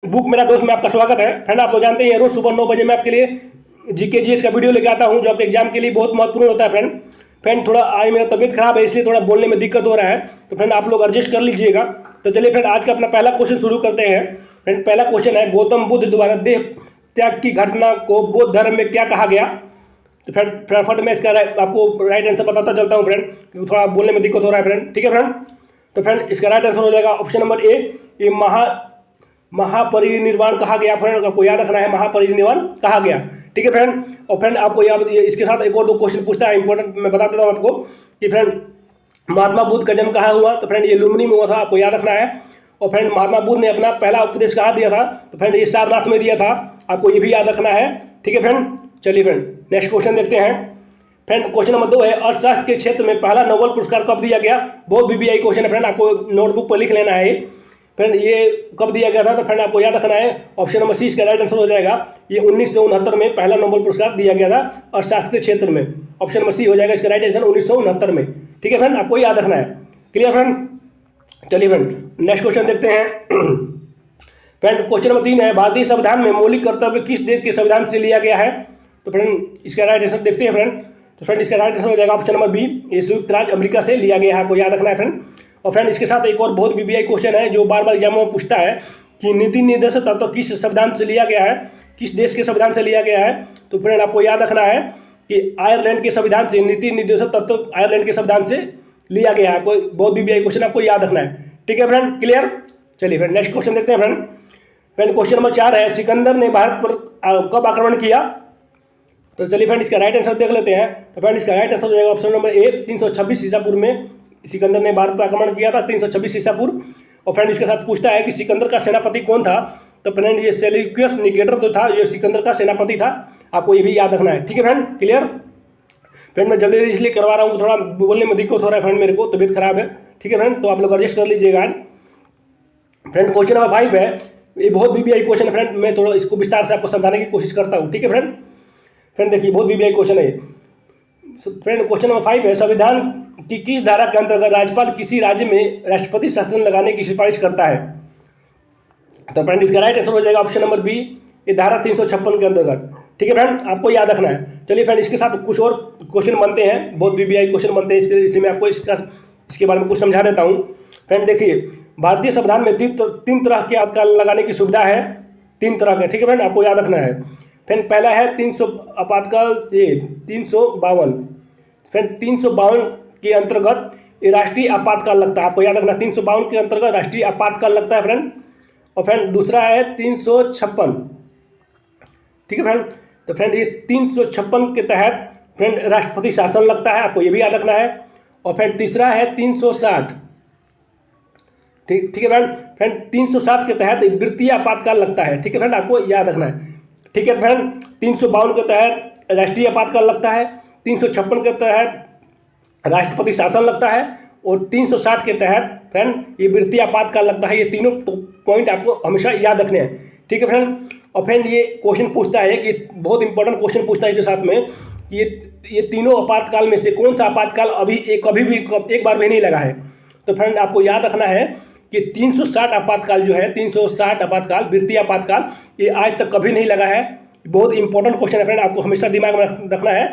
Book मेरा दोस्त में आपका स्वागत है। फ्रेंड, आप तो जानते हैं रोज सुबह 9 बजे मैं आपके लिए जीके जीएस का वीडियो लेके आता हूं जो आपके एग्जाम के लिए बहुत महत्वपूर्ण होता है। फ्रेंड थोड़ा आज मेरा तबीयत खराब है इसलिए थोड़ा बोलने में दिक्कत हो रहा है, तो फ्रेंड आप लोग एडजस्ट कर लीजिएगा। तो चलिए फ्रेंड आज का अपना पहला क्वेश्चन शुरू करते हैं। फ्रेंड पहला क्वेश्चन है, गौतम बुद्ध द्वारा देह त्याग की घटना को बौद्ध धर्म में क्या कहा गया? तो फ्रेंड फटाफट मैं इसका आपको राइट आंसर बताता चलता हूँ फ्रेंड, क्योंकि थोड़ा बोलने में दिक्कत हो रहा है फ्रेंड। ठीक है फ्रेंड, तो फ्रेंड इसका राइट आंसर हो जाएगा ऑप्शन नंबर ए, ये महापरिनिर्वाण कहा गया। फ्रेंड आपको याद रखना है, महापरिनिर्वाण कहा गया। ठीक है फ्रेंड, और फ्रेंड आपको याद इसके साथ एक और दो क्वेश्चन पूछता है इंपॉर्टेंट, मैं बता देता हूँ आपको कि फ्रेंड महात्मा बुद्ध का जन्म कहाँ हुआ? तो फ्रेंड ये लुम्बिनी में हुआ था, आपको याद रखना है। और फ्रेंड महात्मा बुद्ध ने अपना पहला उपदेश कहाँ दिया था? तो फ्रेंड ये सारनाथ में दिया था, आपको ये भी याद रखना है। ठीक है फ्रेंड, चलिए फ्रेंड नेक्स्ट क्वेश्चन देखते हैं। फ्रेंड क्वेश्चन नंबर 2 है, अर्थशास्त्र के क्षेत्र में पहला नोबेल पुरस्कार कब दिया गया? बहुत बीबीआई क्वेश्चन है फ्रेंड, आपको नोटबुक पर लिख लेना है। फ्रेंड ये कब दिया गया था? तो फ्रेंड आपको याद रखना है, ऑप्शन नंबर सी इसका राइट आंसर हो जाएगा। ये 1969 में पहला नोबेल पुरस्कार दिया गया था अर्थशास्त्र के क्षेत्र में। ऑप्शन नंबर सी हो जाएगा इसका राइट आंसर 1969 में। ठीक है फ्रेंड, आपको याद रखना है। क्लियर फ्रेंड, चलिए फ्रेंड नेक्स्ट क्वेश्चन देखते हैं। फ्रेंड क्वेश्चन नंबर 3 है, भारतीय संविधान में मौलिक कर्तव्य किस देश के संविधान से लिया गया है? तो फ्रेंड इसका राइट आंसर देखते हैं फ्रेंड। तो फ्रेंड इसका राइट आंसर हो जाएगा ऑप्शन नंबर बी, ये संयुक्त राज्य अमेरिका से लिया गया है, आपको याद रखना है फ्रेंड। और फ्रेंड इसके साथ एक और बहुत बीबीआई क्वेश्चन है जो बार बार एग्जामों में पूछता है कि नीति निर्देशक तत्व किस संविधान से लिया गया है, किस देश के संविधान से लिया गया है? तो फ्रेंड आपको याद रखना है कि आयरलैंड के संविधान से नीति निर्देशक तत्व आयरलैंड के संविधान से लिया गया है, आपको बहुत बीबीआई क्वेश्चन आपको याद रखना है। ठीक है फ्रेंड, क्लियर। चलिए फ्रेंड नेक्स्ट क्वेश्चन देखते हैं फ्रेंड। फ्रेंड क्वेश्चन नंबर 4 है, सिकंदर ने भारत पर कब आक्रमण किया? तो चलिए फ्रेंड इसका राइट आंसर देख लेते हैं। तो फ्रेंड इसका राइट आंसर हो जाएगा ऑप्शन नंबर ए, 326 ईसा पूर्व में सिकंदर ने भारत पर आक्रमण किया था, 326 ईसा पूर्व। और फ्रेंड इसके साथ पूछता है कि सिकंदर का सेनापति कौन था? तो फ्रेंड ये सेल्यूकस निकेटर जो था ये सिकंदर का सेनापति था, आपको ये भी याद रखना है। ठीक है फ्रेंड, क्लियर। फ्रेंड मैं जल्दी इसलिए करवा रहा हूँ, थोड़ा बोलने में दिक्कत हो रहा है फ्रेंड, मेरे को तबीयत खराब है। ठीक है फ्रेंड, तो आप लोग एडजस्ट कर लीजिएगा आज। फ्रेंड क्वेश्चन नंबर 5 है, ये बहुत बीबीआई क्वेश्चन है फ्रेंड, मैं थोड़ा इसको विस्तार से आपको समझाने की कोशिश करता हूँ। ठीक है फ्रेंड, फ्रेंड देखिए बहुत बीबीआई क्वेश्चन है। फ्रेंड क्वेश्चन नंबर 5 है, संविधान की किस धारा के अंतर्गत राज्यपाल किसी राज्य में राष्ट्रपति शासन लगाने की सिफारिश करता है? तो फ्रेंड इसका राइट आंसर हो जाएगा ऑप्शन नंबर बी, ये धारा 356 के अंतर्गत। ठीक है फ्रेंड, आपको याद रखना है। चलिए फ्रेंड इसके साथ कुछ और क्वेश्चन बनते हैं, बहुत बीबीआई क्वेश्चन बनते हैं, इसलिए मैं आपको इसके बारे में कुछ समझा देता हूँ। फ्रेंड देखिए भारतीय संविधान में 3 तरह के आपातकाल लगाने की सुविधा है, 3 तरह के। ठीक है फ्रेंड, आपको याद रखना है। फ्रेंड पहला है 300 आपातकाल 352। फ्रेंड 352 के अंतर्गत ये राष्ट्रीय आपातकाल लगता है, आपको याद रखना 352 के अंतर्गत राष्ट्रीय आपातकाल लगता है फ्रेंड। और फ्रेंड दूसरा है 356। ठीक है फ्रेंड, तो फ्रेंड ये 356 के तहत फ्रेंड राष्ट्रपति शासन लगता है, आपको ये भी याद रखना है। और फ्रेंड तीसरा है 360। ठीक है फ्रेंड 360 के तहत वृत्तीय आपातकाल लगता है। ठीक है फ्रेंड, आपको याद रखना है। ठीक है फ्रेंड, 352 के तहत राष्ट्रीय आपातकाल लगता है, 356 के तहत राष्ट्रपति शासन लगता है, और 360 के तहत फ्रेंड ये वृत्तीय आपातकाल लगता है। ये तीनों पॉइंट आपको हमेशा याद रखने हैं। ठीक है फ्रेंड, और फ्रेंड ये क्वेश्चन पूछता है कि बहुत इंपॉर्टेंट क्वेश्चन पूछता है इसके साथ में कि ये तीनों आपातकाल में से कौन सा आपातकाल कभी भी एक बार भी नहीं लगा है? तो फ्रेंड आपको याद रखना है कि 360 आपातकाल जो है, 360 आपातकाल वृत्तीय आपातकाल ये आज तक कभी नहीं लगा है। बहुत इंपॉर्टेंट क्वेश्चन है फ्रेंड, आपको हमेशा दिमाग में रखना है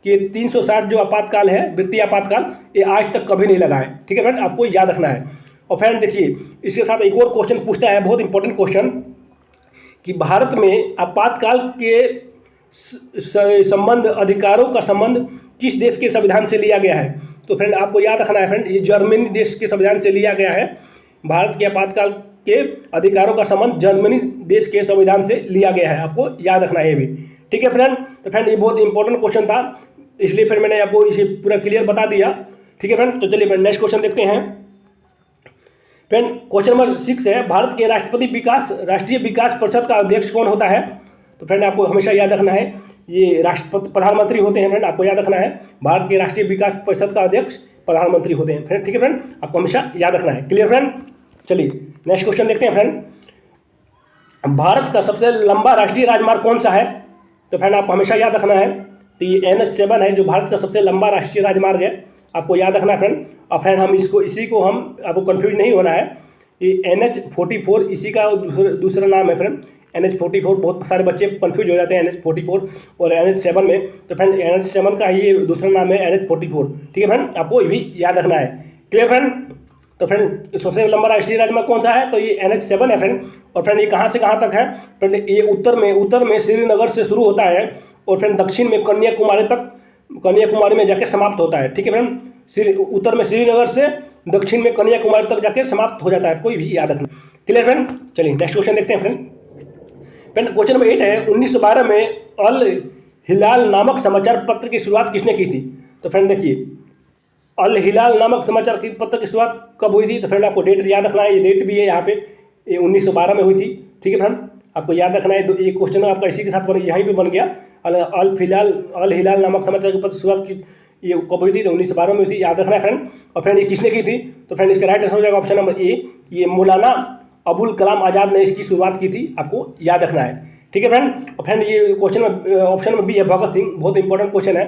कि 360 जो आपातकाल है वृत्तीय आपातकाल ये आज तक कभी नहीं लगा है। ठीक है फ्रेंड, आपको याद रखना है। और फ्रेंड देखिए इसके साथ एक और क्वेश्चन पूछता है, बहुत इंपॉर्टेंट क्वेश्चन, कि भारत में आपातकाल के संबंध अधिकारों का संबंध किस देश के संविधान से लिया गया है? तो फ्रेंड आपको याद रखना है फ्रेंड, ये जर्मनी देश के संविधान से लिया गया है। भारत के आपातकाल के अधिकारों का संबंध जर्मनी देश के संविधान से लिया गया है, आपको याद रखना है ये भी। ठीक है फ्रेंड, तो फ्रेंड ये बहुत इंपॉर्टेंट क्वेश्चन था, इसलिए फिर मैंने आपको इसे पूरा क्लियर बता दिया। ठीक है फ्रेंड, तो चलिए फ्रेंड नेक्स्ट क्वेश्चन देखते हैं। फ्रेंड क्वेश्चन नंबर 6 है, भारत के राष्ट्रीय विकास परिषद का अध्यक्ष कौन होता है? तो फ्रेंड आपको हमेशा याद रखना है, ये राष्ट्रपति प्रधानमंत्री होते हैं फ्रेंड, आपको याद रखना है। भारत के राष्ट्रीय विकास परिषद का अध्यक्ष प्रधानमंत्री होते हैं फ्रेंड। ठीक है फ्रेंड, आपको हमेशा याद रखना है। क्लियर फ्रेंड, चलिए नेक्स्ट क्वेश्चन देखते हैं फ्रेंड। भारत का सबसे लंबा राष्ट्रीय राजमार्ग कौन सा है? तो फ्रेंड आपको हमेशा याद रखना है, तो ये NH7 है जो भारत का सबसे लंबा राष्ट्रीय राजमार्ग है, आपको याद रखना है फ्रेंड। और फ्रेंड हम इसी को हम आपको कंफ्यूज नहीं होना है ये NH44 इसी का दूसरा नाम है फ्रेंड। NH44 बहुत सारे बच्चे कंफ्यूज हो जाते हैं NH44 और NH7 में। तो फ्रेंड NH7 का ही ये दूसरा नाम है NH44। ठीक है फ्रेंड, आपको ये भी याद रखना है। Clear friend? तो फ्रेंड सबसे लंबा राष्ट्रीय राजमार्ग कौन सा है? तो ये NH7 है फ्रेंड। और फ्रेंड ये कहाँ से कहाँ तक है? फ्रेंड ये उत्तर में श्रीनगर से शुरू होता है और फ्रेंड दक्षिण में कन्याकुमारी में जाके समाप्त होता है। ठीक है फ्रेंड, उत्तर में श्रीनगर से दक्षिण में कन्याकुमारी तक जाके समाप्त हो जाता है, कोई भी याद रखना। Clear friend? चलिए नेक्स्ट क्वेश्चन देखते हैं फ्रेंड। क्वेश्चन नंबर 8 है, 1912 में अल हिलाल नामक समाचार पत्र की शुरुआत किसने की थी? तो फ्रेंड देखिए, अल हिलाल नामक समाचार की पत्र की शुरुआत कब हुई थी? तो फ्रेंड आपको डेट याद रखना है, ये डेट भी है यहाँ पे, ये 1912 में हुई थी। ठीक है फ्रेंड, आपको याद रखना है। तो ये क्वेश्चन आपका इसी के साथ यहीं पे बन गया। अल हिलाल नामक समाचार की पत्र की शुरुआत की ये कब हुई थी? तो 1912 में हुई थी, याद रखना है फ्रेंड। और फ्रेंड ये किसने की थी? तो फ्रेंड इसका राइट आंसर हो जाएगा ऑप्शन नंबर ए, ये मौलाना अबुल कलाम आज़ाद ने इसकी शुरुआत की थी, आपको याद रखना है। ठीक है फ्रेंड। और फ्रेंड ये क्वेश्चन में ऑप्शन में बी है भगत सिंह, बहुत इंपॉर्टेंट क्वेश्चन है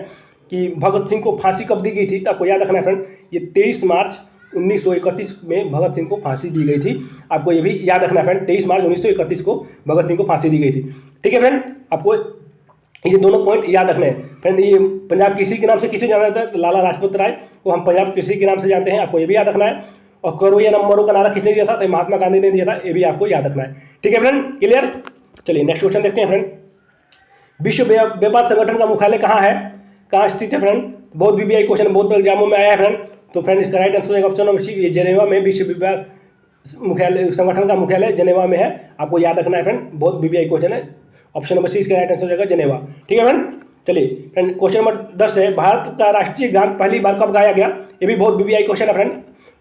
कि भगत सिंह को फांसी कब दी गई थी? तो आपको याद रखना है फ्रेंड, ये 23 मार्च 1931 में भगत सिंह को फांसी दी गई थी, आपको ये भी याद रखना है फ्रेंड। 23 मार्च 1931 को भगत सिंह को फांसी दी गई थी। ठीक है फ्रेंड, आपको ये दोनों पॉइंट याद रखने हैं फ्रेंड। ये पंजाब केसरी के नाम से किसे जाना जाता है? तो लाला लाजपत राय को हम पंजाब केसरी के नाम से जानते हैं, आपको ये भी याद रखना है। और करो या नंबरों का नारा किसने दिया था? तो महात्मा गांधी ने दिया था, ये भी आपको याद रखना है। ठीक है फ्रेंड, क्लियर? चलिए नेक्स्ट क्वेश्चन देखते हैं फ्रेंड। विश्व व्यापार संगठन का मुख्यालय कहाँ है, कहाँ स्थित है फ्रेंड? बहुत BBI क्वेश्चन बहुत एग्जामों में आया है फ्रेंड। तो फ्रेंड इसका right answer option number C, ये जेनेवा में विश्व व्यापार मुख्यालय संगठन का मुख्यालय जेनेवा में है, आपको याद रखना है फ्रेंड। बहुत BBI क्वेश्चन है, ऑप्शन नंबर सी इसका राइट आंसर हो जाएगा जेनेवा। ठीक है फ्रेंड, चलिए फ्रेंड क्वेश्चन नंबर 10 है, भारत का राष्ट्रीय गान पहली बार कब गाया गया? ये भी बहुत BBI क्वेश्चन है फ्रेंड।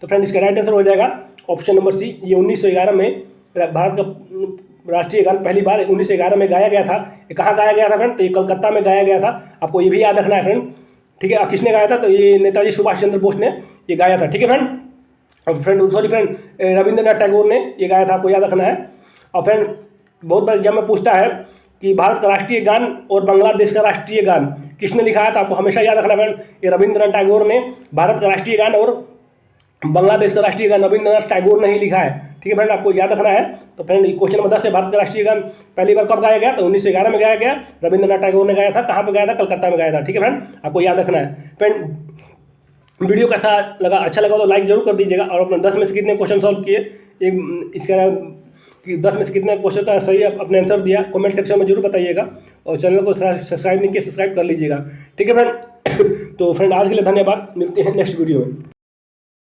तो फ्रेंड इसका राइट आंसर हो जाएगा ऑप्शन नंबर सी, ये 1911 में भारत का राष्ट्रीय गान पहली बार 1911 में गाया गया था। ये कहाँ गाया गया था फ्रेंड? तो ये कलकत्ता में गाया गया था, आपको ये भी याद रखना है फ्रेंड। ठीक है, किसने गाया था? तो ये नेताजी सुभाष चंद्र बोस ने ये गाया था। ठीक है फ्रेंड, और friend sorry friend Rabindranath Tagore ने ये गाया था, आपको याद रखना है। और फ्रेंड बहुत बार एग्जाम में पूछता है कि भारत का राष्ट्रीय गान और बांग्लादेश का राष्ट्रीय गान किसने लिखा है? तो आपको हमेशा याद रखना फ्रेंड, ये रविंद्रनाथ टैगोर ने भारत का राष्ट्रीय गान और बांग्लादेश का राष्ट्रीय गान रविंद्रनाथ टैगोर ने ही लिखा है। ठीक है फ्रेंड, आपको याद रखना है। तो फ्रेंड क्वेश्चन नंबर 10 है, भारत का राष्ट्रीय गान पहली बार कब गाया गया? तो 1911 में गाया गया, रविंद्रनाथ टैगोर ने गाया था। कहाँ पे गाया था? कलकत्ता में गाया था। ठीक है फ्रेंड, आपको याद रखना है। फ्रेंड वीडियो कैसा लगा? अच्छा लगा तो लाइक जरूर कर दीजिएगा। और अपने 10 में से कितने क्वेश्चन सॉल्व किए, एक इसका कि 10 में से कितने क्वेश्चन का सही अपने आंसर दिया, कमेंट सेक्शन में जरूर बताइएगा। और चैनल को सब्सक्राइब नहीं किया, सब्सक्राइब कर लीजिएगा। ठीक है फ्रेंड, तो फ्रेंड आज के लिए धन्यवाद, मिलते हैं नेक्स्ट वीडियो में।